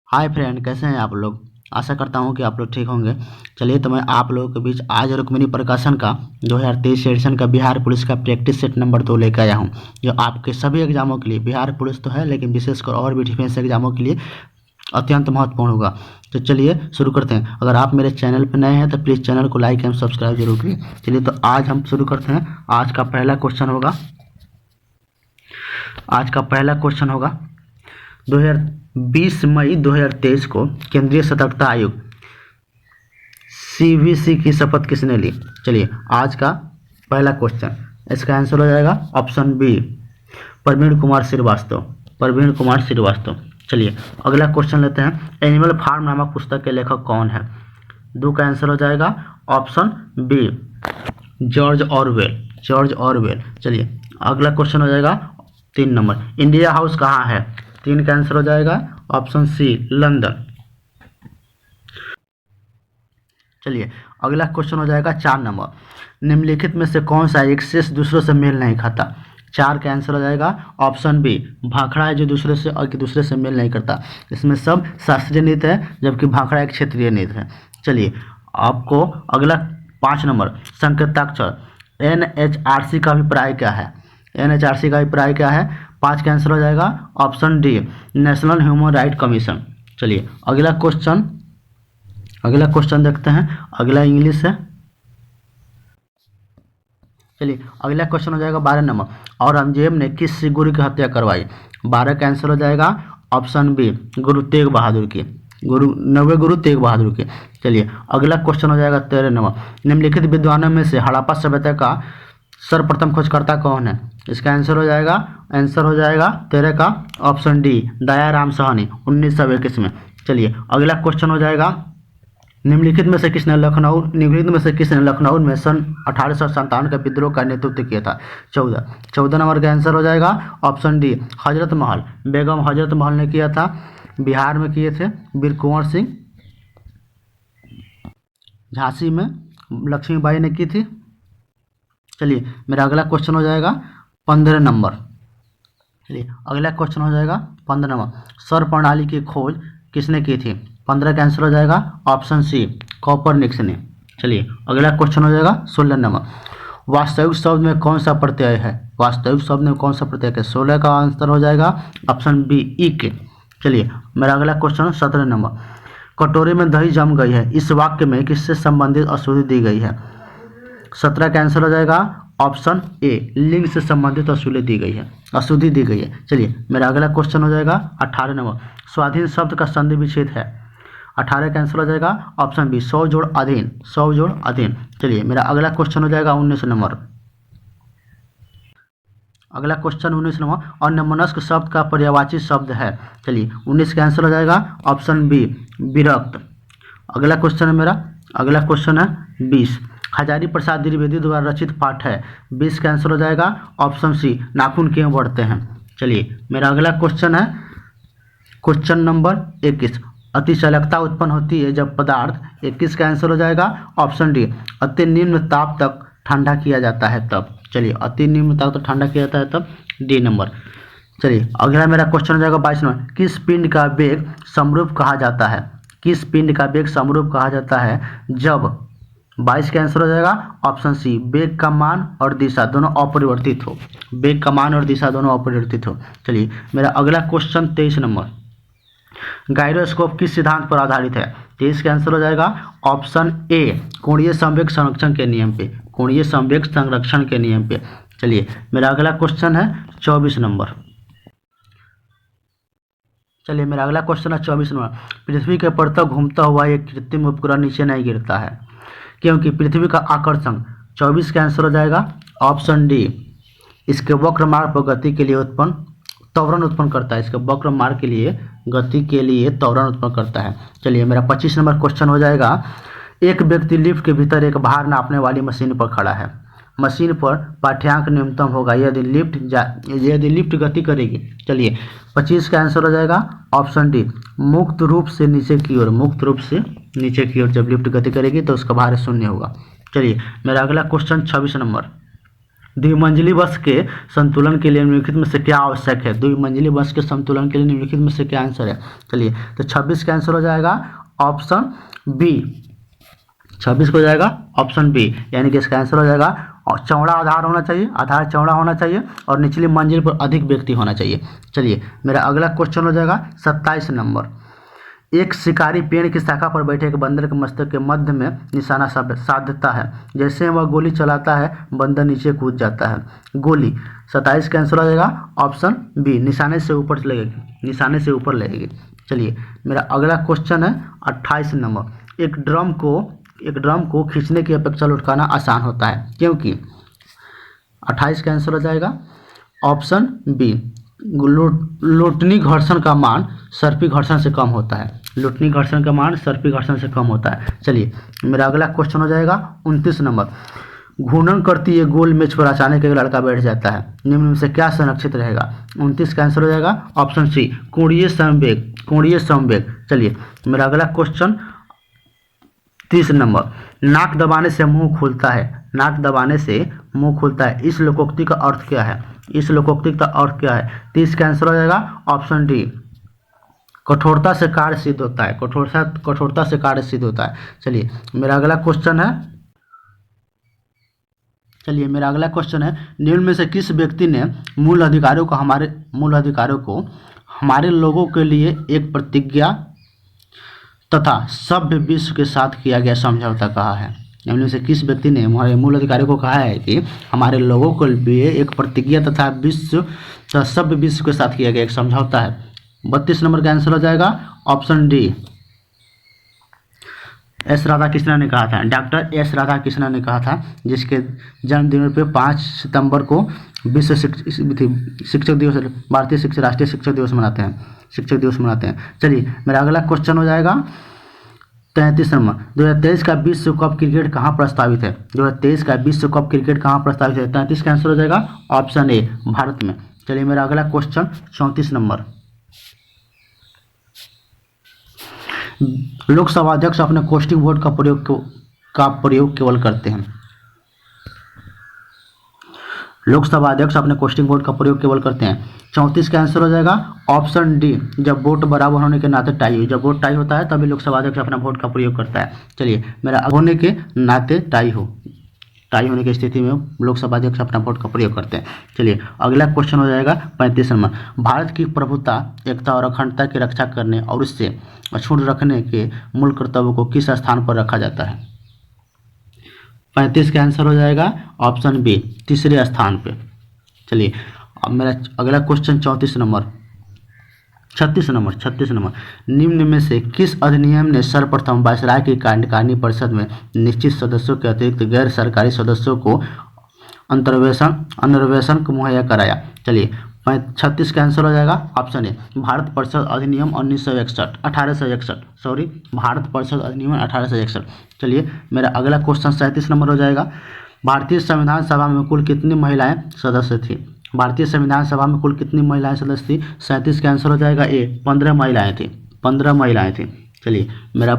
Hi friend, कैसे हैं आप लोग। आशा करता हूं कि आप लोग ठीक होंगे। चलिए तो मैं आप लोगों के बीच आज रुक्मिणी प्रकाशन का 2023 एडिशन का बिहार पुलिस का प्रैक्टिस सेट नंबर 2 लेकर आया हूं, जो आपके सभी एग्जामों के लिए, बिहार पुलिस तो है लेकिन विशेषकर और भी डिफेंस एग्जामों के लिए अत्यंत महत्वपूर्ण होगा। तो चलिए शुरू करते हैं। अगर आप मेरे चैनल पर नए हैं तो प्लीज़ चैनल को लाइक एंड सब्सक्राइब जरूर करिए। चलिए तो आज हम शुरू करते हैं। आज का पहला क्वेश्चन होगा 2020 मई 2023 को केंद्रीय सतर्कता आयोग सीवीसी की शपथ किसने ली। चलिए आज का पहला क्वेश्चन, इसका आंसर हो जाएगा ऑप्शन बी, प्रवीण कुमार श्रीवास्तव। चलिए अगला क्वेश्चन लेते हैं। एनिमल फार्म नामक पुस्तक के लेखक कौन है। दो का आंसर हो जाएगा ऑप्शन बी, जॉर्ज ऑरवेल। चलिए अगला क्वेश्चन हो जाएगा 3 नंबर, इंडिया हाउस कहाँ है। 3 का आंसर हो जाएगा ऑप्शन सी, लंदन। चलिए अगला क्वेश्चन हो जाएगा 4 नंबर, निम्नलिखित में से कौन सा एक शेष दूसरों से मेल नहीं खाता। 4 का आंसर हो जाएगा ऑप्शन बी, भाखड़ा है जो दूसरे से मेल नहीं करता। इसमें सब शास्त्रीय नृत्य है जबकि भाखड़ा एक क्षेत्रीय नृत्य है। चलिए आपको अगला 5 नंबर, संकेताक्षर NHRC का अभिप्राय क्या है। NHRC का अभिप्राय क्या है। 5 का आंसर हो जाएगा option D, national human right commission. चलिए अगला क्वेश्चन देखते हैं। अगला इंग्लिश है। चलिए अगला क्वेश्चन हो जाएगा 12 नंबर, औरंगजेब ने किस गुरु की हत्या करवाई। 12 का आंसर हो जाएगा ऑप्शन बी, गुरु तेग बहादुर की। नवे गुरु तेग बहादुर के। चलिए अगला क्वेश्चन हो जाएगा 13 नंबर, निम्नलिखित विद्वानों में से हड़प्पा सभ्यता का सर्वप्रथम खोजकर्ता कौन है। इसका आंसर हो जाएगा 13 का ऑप्शन डी, दयाराम साहनी 1921 में। चलिए अगला क्वेश्चन हो जाएगा, निम्नलिखित में से किसने लखनऊ में सन 1857 का विद्रोह का नेतृत्व किया था। 14 नंबर का आंसर हो जाएगा ऑप्शन डी, बेगम हजरत महल ने किया था। बिहार में किए थे वीर कुंवर सिंह, झांसी में लक्ष्मीबाई ने की थी। चलिए मेरा अगला क्वेश्चन हो जाएगा 15 नंबर। चलिए अगला क्वेश्चन हो जाएगा 15 नंबर, सौर प्रणाली की खोज किसने की थी। 15 का आंसर हो जाएगा ऑप्शन सी, कॉपरनिकस ने। चलिए अगला क्वेश्चन हो जाएगा 16 नंबर, वास्तविक शब्द में कौन सा प्रत्यय है। 16 का आंसर हो जाएगा ऑप्शन बी, इक। चलिए मेरा अगला क्वेश्चन 17 नंबर, कटोरे में दही जम गई है, इस वाक्य में किससे संबंधित अशुद्धि दी गई है। 17 का आंसर हो जाएगा ऑप्शन ए, लिंग से संबंधित अशुद्धि दी गई है। चलिए मेरा अगला क्वेश्चन हो जाएगा 18 नंबर, स्वाधीन शब्द का संधि विच्छेद है। 18 का आंसर हो जाएगा ऑप्शन बी, सौ जोड़ अधीन। चलिए मेरा अगला क्वेश्चन हो जाएगा 19 नंबर। अगला क्वेश्चन 19 नंबर, अन्यमनस्क शब्द का पर्यायवाची शब्द है। चलिए 19 का आंसर हो जाएगा ऑप्शन बी, विरक्त। अगला क्वेश्चन है 20, हजारी प्रसाद द्विवेदी द्वारा रचित पाठ है। 20 का आंसर हो जाएगा ऑप्शन सी, नाखून क्यों बढ़ते हैं। चलिए मेरा अगला क्वेश्चन है क्वेश्चन नंबर 21, अति चालकता उत्पन्न होती है जब पदार्थ। 21 का आंसर हो जाएगा ऑप्शन डी, अति निम्न ताप तक ठंडा किया जाता है तब। चलिए अति निम्न ताप तक ठंडा किया जाता है तब, डी नंबर। चलिए अगला मेरा क्वेश्चन हो जाएगा 22 नंबर, किस पिंड का वेग समरूप कहा जाता है जब। 22 का आंसर हो जाएगा ऑप्शन सी, वेग का मान और दिशा दोनों अपरिवर्तित हो। चलिए मेरा अगला क्वेश्चन 23 नंबर, गायरोस्कोप किस सिद्धांत पर आधारित है। 23 का आंसर हो जाएगा ऑप्शन ए, कोणीय संवेग संरक्षण के नियम पे। चलिए मेरा अगला क्वेश्चन है 24 नंबर। पृथ्वी के परतक घूमता हुआ एक कृत्रिम उपग्रह नीचे नहीं गिरता है क्योंकि पृथ्वी का आकर्षण। 24 का आंसर हो जाएगा ऑप्शन डी, इसके वक्र मार्ग पर गति के लिए त्वरण उत्पन्न करता है। चलिए मेरा 25 नंबर क्वेश्चन हो जाएगा, एक व्यक्ति लिफ्ट के भीतर एक भार नापने वाली मशीन पर खड़ा है। मशीन पर पाठ्यांक न्यूनतम होगा यदि लिफ्ट गति करेगी। चलिए 25 का आंसर हो जाएगा ऑप्शन डी, मुक्त रूप से नीचे की ओर जब लिफ्ट गति करेगी तो उसका भार 0 होगा। चलिए मेरा अगला क्वेश्चन 26 नंबर, द्विमंजिली बस के संतुलन के लिए निम्नलिखित में से क्या आवश्यक है? द्विमंजिली बस के संतुलन के लिए निम्नलिखित में से क्या आंसर है? चलिए, तो 26 का आंसर हो जाएगा ऑप्शन बी। 26 को जाएगा ऑप्शन बी, यानी कि इसका आंसर हो जाएगा चौड़ा आधार होना चाहिए, आधार चौड़ा होना चाहिए और निचली मंजिल पर अधिक व्यक्ति होना चाहिए। चलिए, मेरा अगला क्वेश्चन हो जाएगा 27 नंबर। एक शिकारी पेड़ की शाखा पर बैठे एक बंदर के मस्तक के मध्य में निशाना साधता है। जैसे वह गोली चलाता है, बंदर नीचे कूद जाता है। गोली 27 का आंसर हो जाएगा ऑप्शन बी, निशाने से ऊपर लगेगी, निशाने से ऊपर लगेगी। चलिए, मेरा अगला क्वेश्चन है 28 नंबर। एक ड्रम को खींचने की अपेक्षा लुढ़काना आसान होता है, क्योंकि 28 का आंसर हो जाएगा ऑप्शन बी, लोटनी घर्षण का मान सर्पी घर्षण से कम होता है। लोटनी घर्षण का मान सर्पी घर्षण से कम होता है। चलिए, मेरा अगला क्वेश्चन हो जाएगा 29 नंबर। घूर्णन करती है गोल मेज पर अचानक एक लड़का बैठ जाता है, निम्न में से क्या संरक्षित रहेगा? 29 का आंसर हो जाएगा ऑप्शन सी, कोणीय समवेग, कोणीय समवेग। चलिए, मेरा अगला क्वेश्चन 30 नंबर। नाक दबाने से मुंह खुलता है, नाक दबाने से मुंह खुलता है, इस लोकोक्ति का अर्थ क्या है? इस लोकोक्ति का अर्थ क्या है? 30 का आंसर हो जाएगा ऑप्शन डी, कठोरता से कार्य सिद्ध होता है, कठोरता से कार्य सिद्ध होता है। चलिए, मेरा अगला क्वेश्चन है, निम्न में से किस व्यक्ति ने मूल अधिकारों को हमारे लोगों के लिए एक प्रतिज्ञा तथा सभ्य विश्व के साथ किया गया समझौता कहा है? निम्न में से किस व्यक्ति ने हमारे मूल अधिकारियों को कहा है कि हमारे लोगों के लिए एक प्रतिज्ञा तथा सभ्य विश्व के साथ किया गया एक समझौता है? 32 नंबर का आंसर हो जाएगा ऑप्शन डी, एस राधाकृष्णन ने कहा था, डॉक्टर एस राधाकृष्णन ने कहा था, जिसके जन्मदिन पर 5 सितंबर को विश्व शिक्षक दिवस, भारतीय राष्ट्रीय शिक्षक दिवस मनाते हैं। चलिए, मेरा अगला क्वेश्चन हो जाएगा 33 नंबर। 2023 का विश्व कप क्रिकेट कहाँ प्रस्तावित है? 2023 का विश्व कप क्रिकेट कहाँ प्रस्तावित है? 33 का आंसर हो जाएगा ऑप्शन ए, भारत में। चलिए, मेरा अगला क्वेश्चन 34 नंबर। लोकसभा अध्यक्ष अपने कास्टिंग वोट का प्रयोग केवल करते हैं। लोकसभा अध्यक्ष अपने कास्टिंग वोट का प्रयोग केवल करते हैं। 34 का आंसर हो जाएगा ऑप्शन डी, जब वोट बराबर होने के नाते टाई हो, जब वोट टाई होता है तभी लोकसभा अध्यक्ष अपना वोट का प्रयोग करता है। चलिए, मेरा होने के नाते टाई होने की स्थिति में लोकसभा अध्यक्ष अपना वोट का प्रयोग करते हैं। चलिए, अगला क्वेश्चन हो जाएगा 35 नंबर। भारत की प्रभुता, एकता और अखंडता की रक्षा करने और उससे अछूत रखने के मूल कर्तव्य को किस स्थान पर रखा जाता है? 35 का आंसर हो जाएगा ऑप्शन बी, तीसरे स्थान पे। चलिए, अब मेरा अगला क्वेश्चन 36 नंबर। निम्न में से किस अधिनियम ने सर्वप्रथम वायसराय की कार्यकारिणी परिषद में निश्चित सदस्यों के अतिरिक्त गैर सरकारी सदस्यों को अंतर्वेशन को मुहैया कराया? चलिए, 36 का आंसर हो जाएगा ऑप्शन ए, भारत परिषद अधिनियम 1861। भारत परिषद अधिनियम 1861। चलिए, मेरा अगला क्वेश्चन 37 नंबर हो जाएगा। भारतीय संविधान सभा में कुल कितनी महिलाएं सदस्य थी? भारतीय संविधान सभा में कुल कितनी महिलाएं सदस्य थी? 37 का आंसर हो जाएगा ए, 15 महिलाएं थी। चलिए, मेरा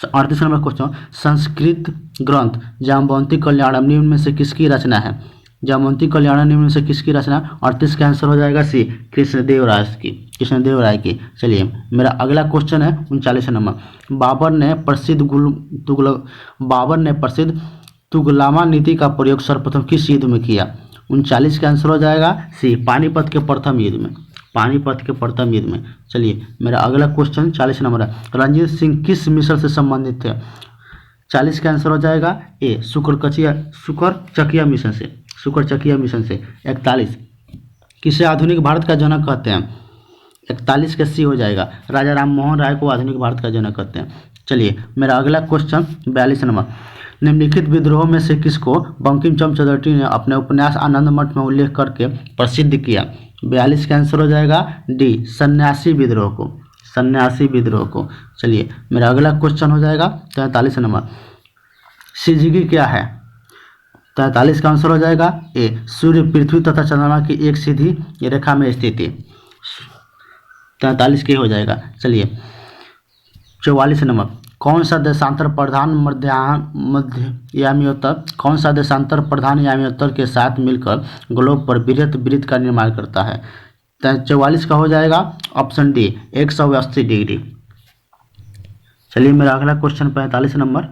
38 नंबर क्वेश्चन, संस्कृत ग्रंथ जाम्बवंती कल्याणम निम्न में से किसकी रचना है? जाम्बवंती कल्याणम निम्न में से किसकी रचना? 38 का आंसर हो जाएगा सी, कृष्णदेव राय की। चलिए, मेरा अगला क्वेश्चन है 39 नंबर। बाबर ने प्रसिद्ध तुगलमा नीति का प्रयोग सर्वप्रथम किस युद्ध में किया? 39 का आंसर हो जाएगा सी, पानीपत के प्रथम युद्ध में। चलिए, मेरा अगला क्वेश्चन 40 नंबर है। रंजीत सिंह किस मिशन से संबंधित थे? 40 का आंसर हो जाएगा ए, शुकरचकिया मिशन से। 41, किसे आधुनिक भारत का जनक कहते हैं? 41 का सी हो जाएगा, राजा राम मोहन राय को आधुनिक भारत का जनक कहते हैं। चलिए, मेरा अगला क्वेश्चन 42 नंबर। निम्नलिखित विद्रोह में से किसको बंकिम चंद्र चटर्जी ने अपने उपन्यास आनंद मठ में उल्लेख करके प्रसिद्ध किया? 42 का आंसर हो जाएगा डी, सन्यासी विद्रोह को। चलिए, मेरा अगला क्वेश्चन हो जाएगा 43 नंबर। सिजिगी क्या है? 43 का आंसर हो जाएगा ए, सूर्य, पृथ्वी तथा चंद्रमा की एक सीधी रेखा में स्थिति। 43 के हो जाएगा। चलिए, 44 नंबर, कौन सा देशांतर प्रधान मध्ययामीोत्तर कौन सा देशांतर प्रधान यामीोत्तर के साथ मिलकर ग्लोब पर वृत्त वृत्त का निर्माण करता है? 44 का हो जाएगा ऑप्शन डी 180 डिग्री। चलिए मेरा अगला क्वेश्चन 45 नंबर,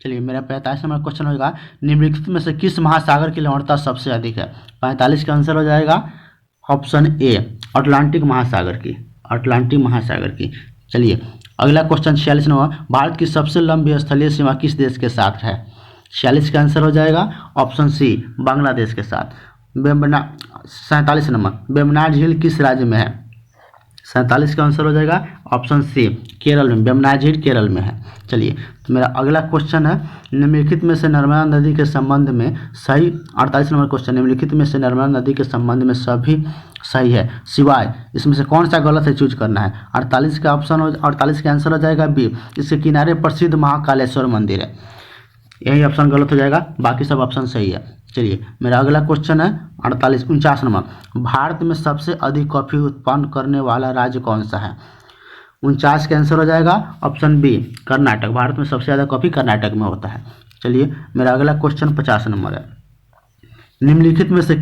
चलिए मेरा 45 नंबर क्वेश्चन होगा, निम्नलिखित में से किस महासागर की लवणता सबसे अधिक है? 45 का आंसर हो जाएगा ऑप्शन ए अटलांटिक महासागर की, अटलांटिक महासागर की। चलिए अगला क्वेश्चन 46 नंबर, भारत की सबसे लंबी स्थलीय सीमा किस देश के साथ है? 46 का आंसर हो जाएगा ऑप्शन सी बांग्लादेश के साथ। 47 नंबर, वेम्बनाड झील किस राज्य में है? 47 का आंसर हो जाएगा ऑप्शन सी केरल में, वेम्बनाड झील केरल में है। चलिए तो मेरा अगला क्वेश्चन है, निम्नलिखित में से नर्मदा नदी के संबंध में सही, 48 नंबर क्वेश्चन, निम्नलिखित में से नर्मदा नदी के संबंध में सभी सही है सिवाय इसमें से कौन सा गलत है, चूज करना है। 48 का ऑप्शन 48 का आंसर हो जाएगा बी, इसके किनारे प्रसिद्ध महाकालेश्वर मंदिर है, यही ऑप्शन गलत हो जाएगा, बाकी सब ऑप्शन सही है। चलिए मेरा अगला क्वेश्चन है 49 नंबर, भारत में सबसे अधिक कॉफी उत्पन्न करने वाला राज्य कौन सा है? 49 का आंसर हो जाएगा ऑप्शन बी कर्नाटक, भारत में सबसे ज़्यादा कॉफी कर्नाटक में होता है। चलिए मेरा अगला क्वेश्चन 50 नंबर है, निम्नलिखित में से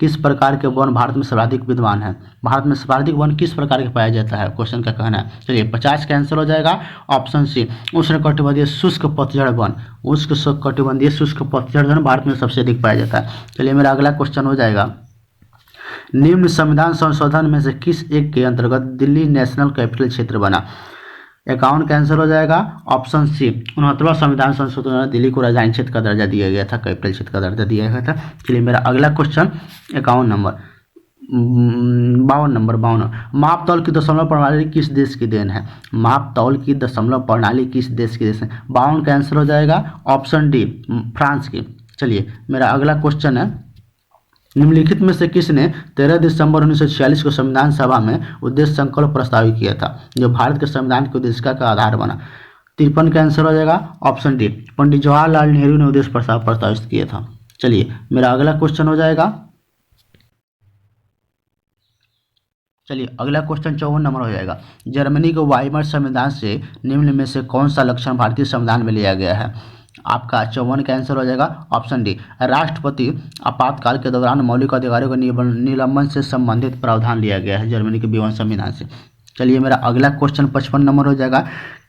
किस प्रकार के वन भारत में सर्वाधिक विद्यमान है? भारत में सर्वाधिक वन किस प्रकार के पाया जाता है, क्वेश्चन का कहना है। चलिए 50 का आंसर हो जाएगा ऑप्शन सी उष्णकटिबंधीय शुष्क पतझड़ वन, उष्णकटिबंधीय शुष्क पतझड़ वन भारत में सबसे अधिक पाया जाता है। चलिए मेरा अगला क्वेश्चन हो जाएगा, निम्न संविधान संशोधन में से किस एक के अंतर्गत दिल्ली नेशनल कैपिटल क्षेत्र बना? 51 का आंसर हो जाएगा ऑप्शन सी 69वां संविधान संशोधन में दिल्ली को राजधानी क्षेत्र का दर्जा दिया गया था, कैपिटल क्षेत्र का दर्जा दिया गया था। चलिए मेरा अगला क्वेश्चन 52 नंबर, मापतौल की दशमलव प्रणाली किस देश की देन है? मापतौल की दशमलव प्रणाली किस देश की देन है? 52 का आंसर हो जाएगा ऑप्शन डी फ्रांस की। चलिए मेरा अगला क्वेश्चन है, निम्नलिखित में से किसने 13 दिसंबर 1946 को संविधान सभा में उद्देश्य संकल्प प्रस्तावित किया था, जो भारत के संविधान की उद्देशिका का आधार बना? 53 का आंसर हो जाएगा ऑप्शन डी पंडित जवाहरलाल नेहरू ने उद्देश्य प्रस्तावित किया था। चलिए मेरा अगला क्वेश्चन हो जाएगा, चलिए अगला क्वेश्चन 54 नंबर हो जाएगा, जर्मनी के वाइमर संविधान से निम्न में से कौन सा लक्षण भारतीय संविधान में लिया गया है? आपका 54 का आंसर हो जाएगा ऑप्शन डी राष्ट्रपति आपातकाल के दौरान मौलिक अधिकारों के निलंबन से संबंधित प्रावधान लिया गया है जर्मनी के विवरण संविधान से। चलिए मेरा अगला क्वेश्चन 55 नंबर हो जाएगा,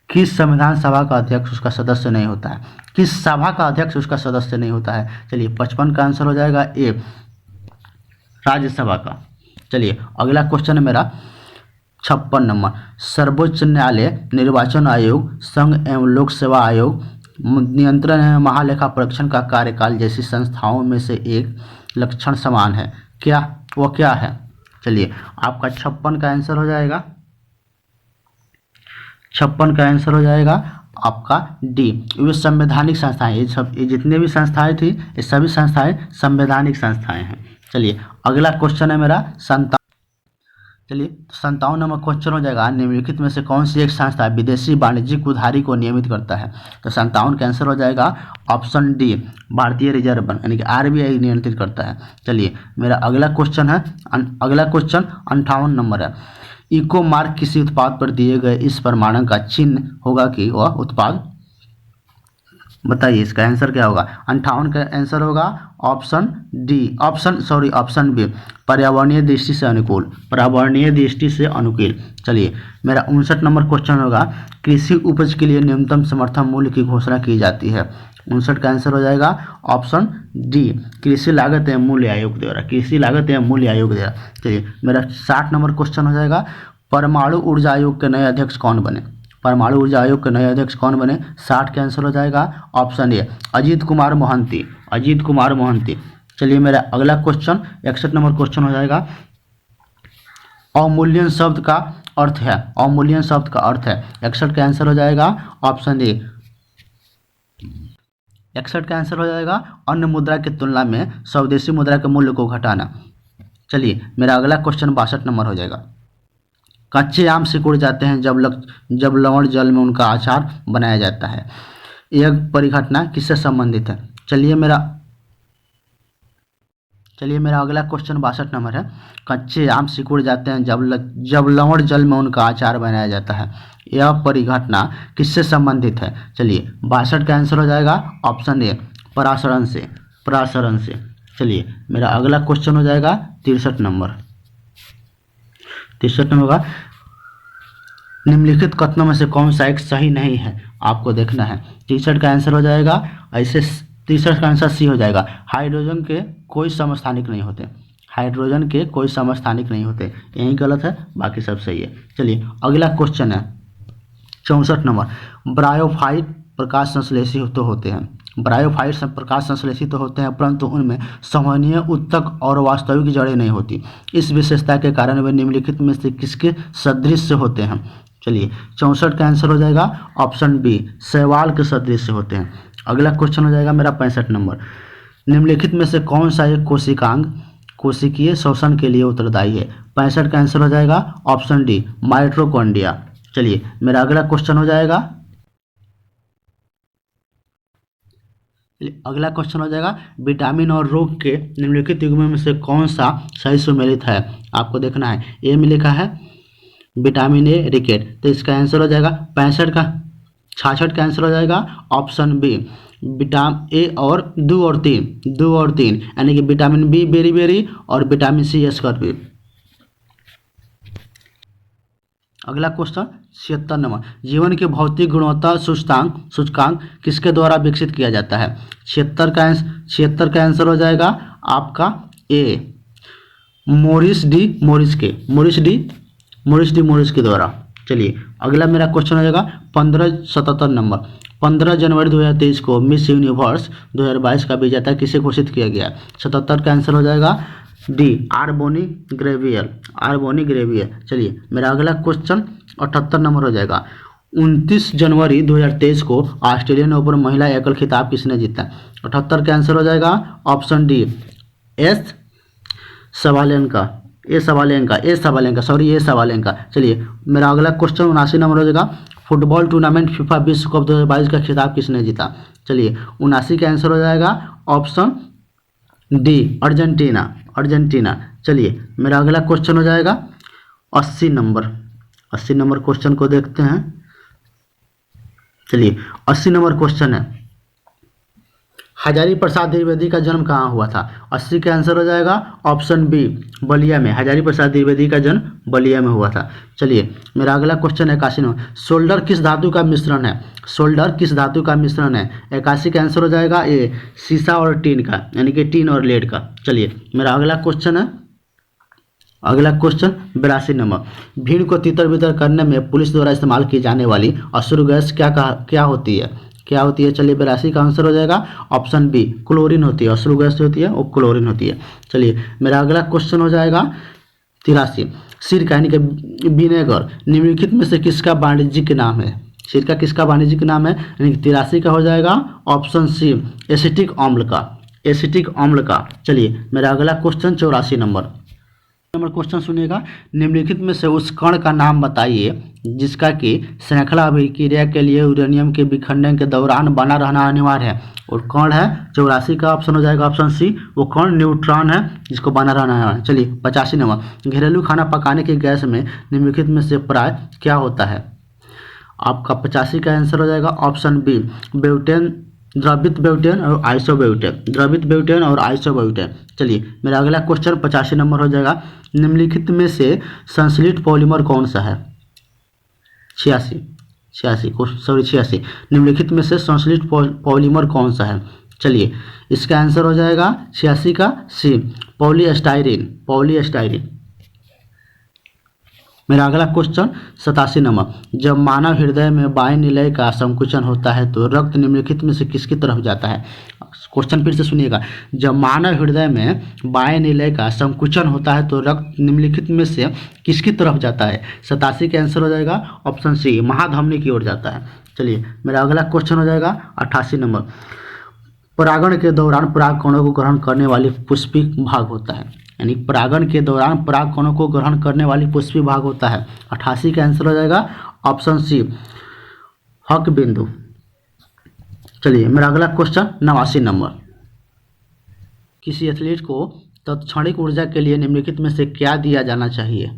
किस संविधान सभा का अध्यक्ष उसका सदस्य नहीं होता है? किस सभा का अध्यक्ष उसका सदस्य नहीं होता है? चलिए 55 का आंसर हो जाएगा ए राज्यसभा का। चलिए अगला क्वेश्चन है मेरा 56 नंबर, सर्वोच्च न्यायालय, निर्वाचन आयोग, संघ एवं लोक सेवा आयोग, नियंत्रण एवं महालेखा परीक्षण का कार्यकाल जैसी संस्थाओं में से एक लक्षण समान है, क्या वो क्या है? चलिए आपका 56 का आंसर हो जाएगा, 56 का आंसर हो जाएगा आपका डी वे संवैधानिक संस्थाएं। ये जितने भी संस्थाएं थी ये सभी संस्थाएं संवैधानिक संस्थाएं हैं। चलिए अगला क्वेश्चन है मेरा 57 नंबर क्वेश्चन हो जाएगा, निम्नलिखित में से कौन सी एक संस्था विदेशी वाणिज्यिक उधारी को नियमित करता है? तो 57 का आंसर हो जाएगा ऑप्शन डी भारतीय रिजर्व बैंक यानी कि आरबीआई नियंत्रित करता है। चलिए मेरा अगला क्वेश्चन 58 नंबर है, इको मार्क किसी उत्पाद पर दिए गए इस प्रमाणन का चिन्ह होगा कि वह उत्पाद, बताइए इसका आंसर क्या होगा? 58 का आंसर होगा ऑप्शन बी पर्यावरणीय दृष्टि से अनुकूल, पर्यावरणीय दृष्टि से अनुकूल। चलिए मेरा 59 नंबर क्वेश्चन होगा, कृषि उपज के लिए न्यूनतम समर्थन मूल्य की घोषणा की जाती है? 59 का आंसर हो जाएगा ऑप्शन डी कृषि लागत एवं मूल्य आयोग द्वारा, कृषि लागत एवं मूल्य आयोग द्वारा। चलिए मेरा 60 नंबर क्वेश्चन हो जाएगा, परमाणु ऊर्जा आयोग के नए अध्यक्ष कौन बने? परमाणु ऊर्जा आयोग के नए अध्यक्ष कौन बने? 60 का आंसर हो जाएगा ऑप्शन ए अजीत कुमार मोहंती। चलिए मेरा अगला क्वेश्चन 61 नंबर क्वेश्चन हो जाएगा, अवमूल्यन शब्द का अर्थ है, 61 का आंसर हो जाएगा ऑप्शन ए 61 का आंसर हो जाएगा अन्य मुद्रा की तुलना में स्वदेशी मुद्रा के मूल्य को घटाना। चलिए मेरा अगला क्वेश्चन 62 नंबर हो जाएगा, कच्चे आम सिकुड़ जाते हैं जब लवण जल में उनका अचार बनाया जाता है। यह परिघटना किससे संबंधित है? चलिए मेरा अगला क्वेश्चन 62 नंबर है। कच्चे आम सिकुड़ जाते हैं जब लवण जल में उनका अचार बनाया जाता है। यह परिघटना किससे संबंधित है? चलिए 62 का आंसर हो जाएगा ऑप्शन ए, परासरण से। चलिए मेरा अगला क्वेश्चन हो जाएगा 63 नंबर का, निम्नलिखित कथनों में से कौन सा एक सही नहीं है, आपको देखना है। 63 का आंसर हो जाएगा ऐसे, 63 का आंसर सी हो जाएगा, हाइड्रोजन के कोई समस्थानिक नहीं होते, यही गलत है, बाकी सब सही है। चलिए अगला क्वेश्चन है 64 नंबर। ब्रायोफाइट प्रकाश संश्लेषी तो होते हैं, परंतु उनमें संवहनीय उत्तक और वास्तविक जड़ें नहीं होती। इस विशेषता के कारण वे निम्नलिखित में से किसके सदृश होते हैं? चलिए 64 का आंसर हो जाएगा ऑप्शन बी, शैवाल के सदृश होते हैं। अगला क्वेश्चन हो जाएगा मेरा 65 नंबर। निम्नलिखित में से कौन सा एक कोशिकांग कोशिकीय शोषण के लिए उत्तरदायी है? 65 का आंसर हो जाएगा ऑप्शन डी, माइटोकॉन्ड्रिया। चलिए मेरा अगला क्वेश्चन हो जाएगा विटामिन और रोग के निम्नलिखित युग्मों में से कौन सा सही सुमेलित है, आपको देखना है। ए में लिखा है विटामिन ए रिकेट, तो इसका आंसर हो जाएगा 65 का आंसर हो जाएगा ऑप्शन बी, विटामिन ए और 2 और 3 यानी कि विटामिन बी बेरी और विटामिन सी स्कॉर्पियो। अगला क्वेश्चन 76 नंबर। जीवन के भौतिक गुणवत्ता सूचकांक किसके द्वारा विकसित किया जाता है? 76 का आंसर हो जाएगा आपका ए, मोरिस के द्वारा। चलिए अगला मेरा क्वेश्चन हो जाएगा 77 नंबर। 15 जनवरी 2023 को मिस यूनिवर्स 2022 का विजेता किसे घोषित किया गया? 77 का आंसर हो जाएगा डी, आर्बोनी ग्रेवियर। चलिए मेरा अगला क्वेश्चन 78 नंबर हो जाएगा। 29 जनवरी 2023 को ऑस्ट्रेलियन ओपन महिला एकल खिताब किसने जीता? 78 का आंसर हो जाएगा ऑप्शन डी, ए सवालेंका। चलिए मेरा अगला क्वेश्चन 79 नंबर हो जाएगा। फुटबॉल टूर्नामेंट फीफा विश्व कप 2022 का खिताब किसने जीता? चलिए 79 का आंसर हो जाएगा ऑप्शन डी, अर्जेंटीना। चलिए मेरा अगला क्वेश्चन हो जाएगा 80 नंबर क्वेश्चन को देखते हैं। चलिए 80 नंबर क्वेश्चन है, हजारी प्रसाद द्विवेदी का जन्म कहाँ हुआ था? 80 का आंसर हो जाएगा ऑप्शन बी, बलिया में। हजारी प्रसाद द्विवेदी का जन्म बलिया में हुआ था। चलिए मेरा अगला क्वेश्चन 81 नंबर। सोल्डर किस धातु का मिश्रण है? 81 का आंसर हो जाएगा ए, सीसा और टीन का, यानी कि टीन और लेड का। चलिए मेरा अगला क्वेश्चन 82 नंबर। भीड़ को तितर बितर करने में पुलिस द्वारा इस्तेमाल की जाने वाली अश्रु गैस क्या होती है? चलिए 82 का आंसर हो जाएगा ऑप्शन बी, क्लोरीन होती है। अश्रु गैस जो होती है वो क्लोरीन होती है। चलिए मेरा अगला क्वेश्चन हो जाएगा 83। सिरका यानी कि विनेगर निम्नलिखित में से किसका वाणिज्यिक नाम है? सिरका किसका वाणिज्यिक नाम है? यानी कि 83 का हो जाएगा ऑप्शन सी, एसिटिक अम्ल का। चलिए मेरा अगला क्वेश्चन 84 नंबर क्वेश्चन सुनिएगा। निम्नलिखित में से उस कण का नाम बताइए जिसका कि श्रृंखला अभिक्रिया के लिए यूरेनियम के विखंडन के दौरान बना रहना अनिवार्य है। और कण है 84 का ऑप्शन हो जाएगा ऑप्शन सी, वो कण न्यूट्रॉन है जिसको बना रहना है। चलिए 85 नंबर। घरेलू खाना पकाने की गैस में निम्नलिखित में से प्राय क्या होता है? आपका 85 का आंसर हो जाएगा ऑप्शन बी, द्रवित ब्यूटेन और आइसोब्यूटेन। चलिए मेरा अगला क्वेश्चन 85 नंबर हो जाएगा। निम्नलिखित में से संश्लिष्ट पॉलीमर कौन सा है? 86 निम्नलिखित में से संश्लिष्ट पॉलीमर कौन सा है? चलिए इसका आंसर हो जाएगा 86 का सी, पॉलीएस्टाइरिन। मेरा अगला क्वेश्चन 87 नंबर। जब मानव हृदय में बाएं निलय का संकुचन होता है तो रक्त निम्नलिखित में से किसकी तरफ जाता है? क्वेश्चन फिर से सुनिएगा। जब मानव हृदय में बाएं निलय का संकुचन होता है तो रक्त निम्नलिखित में से किसकी तरफ जाता है? 87 का आंसर हो जाएगा ऑप्शन सी, महाधमनी की ओर जाता है। चलिए मेरा अगला क्वेश्चन हो जाएगा 88 नंबर। परागण के दौरान पराग कणों को ग्रहण करने वाली पुष्पिक भाग होता है। यानी परागण के दौरान परागकणों को ग्रहण करने वाली पुष्पी भाग होता है। 88 का आंसर हो जाएगा ऑप्शन सी हक बिंदु। चलिए मेरा अगला क्वेश्चन 89 नंबर, किसी एथलीट को तत्क्षणिक ऊर्जा के लिए निम्नलिखित में से क्या दिया जाना चाहिए?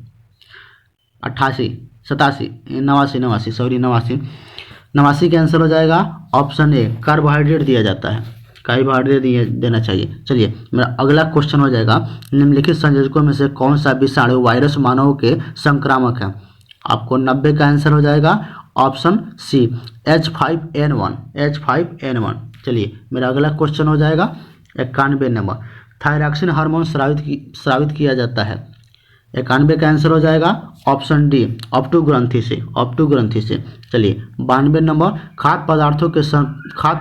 89 का आंसर हो जाएगा ऑप्शन ए कार्बोहाइड्रेट दिया जाता है, कार्बोहाइड्रेट देना चाहिए। चलिए मेरा अगला क्वेश्चन हो जाएगा निम्नलिखित संयोजकों में से कौन सा विषाणु वायरस मानवों के संक्रामक है? आपको 90 का आंसर हो जाएगा ऑप्शन सी H5N1। चलिए मेरा अगला क्वेश्चन हो जाएगा 91 नंबर, थायरॉक्सिन हार्मोन स्रावित किया जाता है। 91 का आंसर हो जाएगा ऑप्शन डी ऑप्टो ग्रंथि से। चलिए 92 नंबर, खाद्य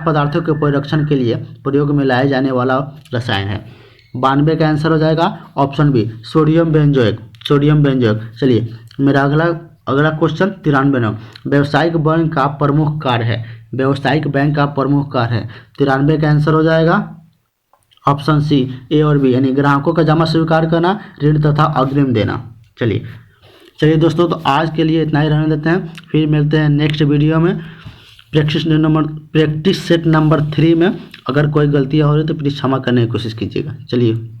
पदार्थों के परिरक्षण के लिए प्रयोग में लाए जाने वाला रसायन है। 92 का आंसर हो जाएगा ऑप्शन बी सोडियम बेंजोएट। चलिए मेरा अगला क्वेश्चन 93 नंबर, व्यावसायिक बैंक का प्रमुख कार्य है। 93 का आंसर हो जाएगा ऑप्शन सी ए और बी, यानी ग्राहकों का जमा स्वीकार करना, ऋण तथा अग्रिम देना। चलिए दोस्तों, तो आज के लिए इतना ही रहने देते हैं, फिर मिलते हैं नेक्स्ट वीडियो में प्रैक्टिस सेट नंबर 3 में। अगर कोई गलतियाँ हो रही तो प्लीज़ क्षमा करने की कोशिश कीजिएगा। चलिए।